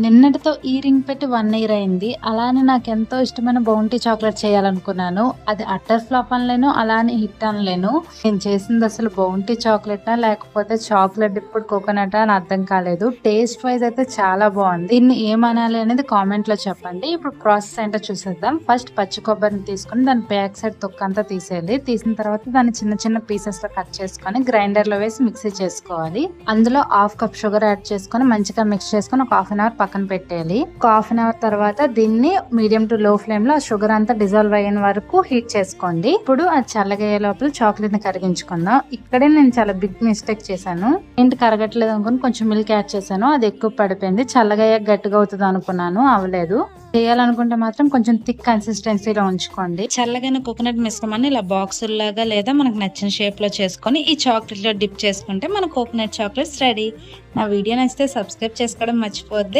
నిన్నటితో ఈ రింగ్ పెట్టి 1 ఇయర్ అయింది. అలానే నాకెంతో ఇష్టమైన బౌంటీ చాక్లెట్ చేయాలనుకున్నాను. అది అట్టర్ ఫ్లాప్ అనలేను, అలానే హిట్ అనలేను. నేను చేసింది అసలు బౌంటీ చాక్లెటా లేకపోతే చాక్లెట్ డిప్డ్ కోకోనటా అని అర్థం కాలేదు. టేస్ట్ వైజ్ అయితే చాలా బాగుంది. దీన్ని ఏమనాలి అనేది కామెంట్ లో చెప్పండి. ఇప్పుడు ప్రాసెస్ ఏంటో చూసేద్దాం. ఫస్ట్ పచ్చి కొబ్బరిని తీసుకుని దాని బ్యాక్ సైడ్ తొక్కంతా తీసేయాలి. తీసిన తర్వాత దాన్ని చిన్న చిన్న పీసెస్ లో కట్ చేసుకొని గ్రైండర్ లో వేసి మిక్సీ చేసుకోవాలి. అందులో హాఫ్ కప్ షుగర్ యాడ్ చేసుకొని మంచిగా మిక్స్ చేసుకొని ఒక హాఫ్ అన్ అవర్ పక్కన పెట్టేయాలి. ఒక హాఫ్ అన్ అవర్ తర్వాత దీన్ని మీడియం టు లో ఫ్లేమ్ లో షుగర్ అంతా డిజాల్వ్ అయిన వరకు హీట్ చేసుకోండి. ఇప్పుడు అది చల్లగయ్యే లోపల చాక్లెట్ ని కరిగించుకుందాం. ఇక్కడే నేను చాలా బిగ్ మిస్టేక్ చేశాను. ఏంటి కరగట్లేదు అనుకుని కొంచెం మిల్క్ యాడ్ చేశాను. అది ఎక్కువ పడిపోయింది. చల్లగయ్యాక గట్టిగా అవుతుంది అనుకున్నాను, అవ్వలేదు. చేయాలనుకుంటే మాత్రం కొంచెం థిక్ కన్సిస్టెన్సీలో ఉంచుకోండి. చల్లగైన కోకోనట్ మిశ్రమాన్ని ఇలా బాక్సుల లాగా లేదా మనకు నచ్చిన షేప్ లో చేసుకొని ఈ చాక్లెట్ లో డిప్ చేసుకుంటే మన కోకోనట్ చాక్లెట్స్ రెడీ. నా వీడియో నచ్చితే సబ్స్క్రైబ్ చేసుకోవడం మర్చిపోద్ది.